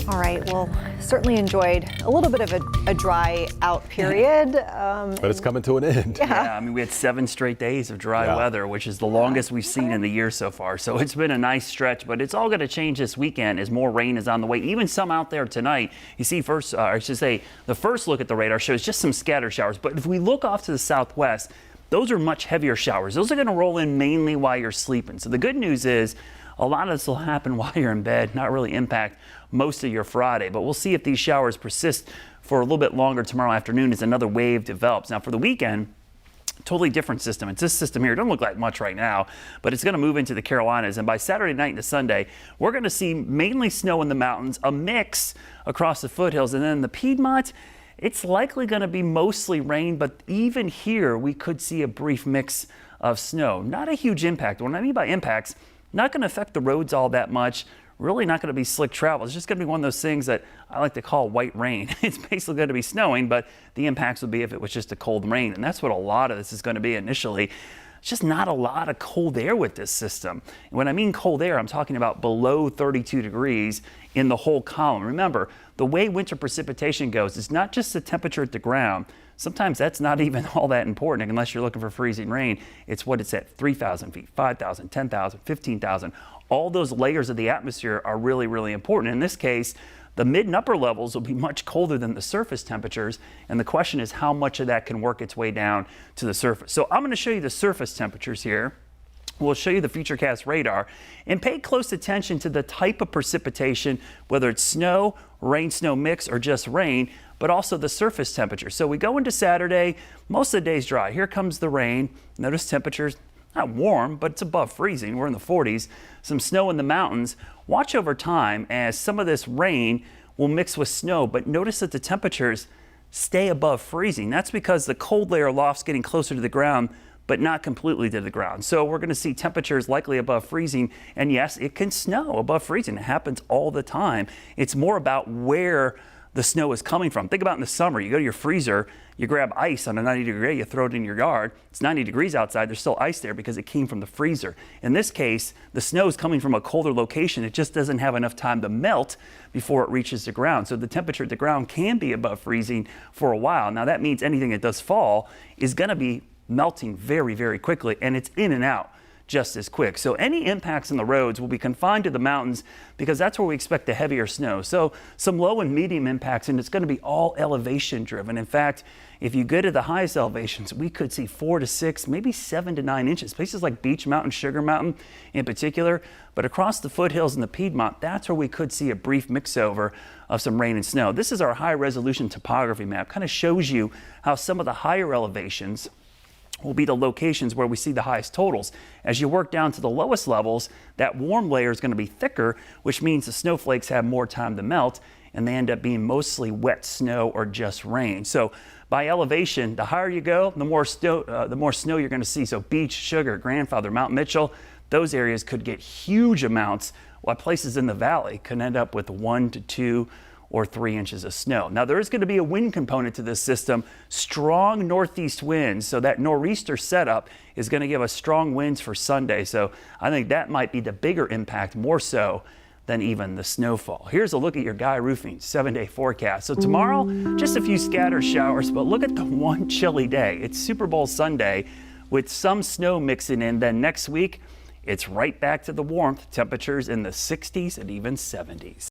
All right, well, certainly enjoyed a little bit of a dry out period. But it's coming to an end. Yeah, I mean, we had 7 straight days of dry weather, which is the longest we've seen in the year so far. So it's been a nice stretch, but it's all going to change this weekend as more rain is on the way. Even some out there tonight. You see, I should say, the first look at the radar shows just some scattered showers. But if we look off to the southwest, those are much heavier showers. Those are going to roll in mainly while you're sleeping. So the good news is a lot of this will happen while you're in bed, not really impact most of your Friday. But we'll see if these showers persist for a little bit longer tomorrow afternoon as another wave develops. Now for the weekend, totally different system. It's this system here. It doesn't look like much right now, but it's going to move into the Carolinas. And by Saturday night into Sunday, we're going to see mainly snow in the mountains, a mix across the foothills. And then the Piedmont, it's likely going to be mostly rain, but even here we could see a brief mix of snow. Not a huge impact. What I mean by impacts, not going to affect the roads all that much. Really not going to be slick travel. It's just going to be one of those things that I like to call white rain. It's basically going to be snowing, but the impacts would be if it was just a cold rain. And that's what a lot of this is going to be initially. It's just not a lot of cold air with this system. And when I mean cold air, I'm talking about below 32 degrees in the whole column. Remember, the way winter precipitation goes, it's not just the temperature at the ground. Sometimes that's not even all that important unless you're looking for freezing rain. It's what it's at 3,000 feet, 5,000, 10,000, 15,000. All those layers of the atmosphere are really, really important. In this case, the mid and upper levels will be much colder than the surface temperatures. And the question is how much of that can work its way down to the surface. So I'm going to show you the surface temperatures here. We'll show you the Futurecast radar and pay close attention to the type of precipitation, whether it's snow, rain-snow mix, or just rain, but also the surface temperature. So we go into Saturday, most of the day's dry. Here comes the rain. Notice temperatures, not warm, but it's above freezing. We're in the 40s. Some snow in the mountains. Watch over time as some of this rain will mix with snow, but notice that the temperatures stay above freezing. That's because the cold layer loft's getting closer to the ground, but not completely to the ground. So we're going to see temperatures likely above freezing. And yes, it can snow above freezing. It happens all the time. It's more about where the snow is coming from. Think about in the summer, you go to your freezer, you grab ice on a 90-degree, you throw it in your yard. It's 90 degrees outside, there's still ice there because it came from the freezer. In this case, the snow is coming from a colder location. It just doesn't have enough time to melt before it reaches the ground. So the temperature at the ground can be above freezing for a while. Now that means anything that does fall is gonna be melting very, very quickly, and it's in and out just as quick. So any impacts in the roads will be confined to the mountains because that's where we expect the heavier snow. So some low and medium impacts, and it's going to be all elevation driven. In fact, if you go to the highest elevations, we could see 4 to 6, maybe 7 to 9 inches. Places like Beech Mountain, Sugar Mountain in particular, but across the foothills and the Piedmont, that's where we could see a brief mix-over of some rain and snow. This is our high-resolution topography map. Kind of shows you how some of the higher elevations will be the locations where we see the highest totals. As you work down to the lowest levels, that warm layer is going to be thicker, which means the snowflakes have more time to melt, and they end up being mostly wet snow or just rain. So by elevation, the higher you go, the more snow you're going to see. So Beech, Sugar, Grandfather, Mount Mitchell, those areas could get huge amounts, while places in the valley can end up with 1 to 2 or 3 inches of snow. Now there is going to be a wind component to this system, strong northeast winds. So that nor'easter setup is going to give us strong winds for Sunday. So I think that might be the bigger impact, more so than even the snowfall. Here's a look at your Guy Roofing 7-day forecast. So tomorrow, just a few scattered showers, but look at the one chilly day. It's Super Bowl Sunday with some snow mixing in. Then next week, it's right back to the warmth, temperatures in the 60s and even 70s.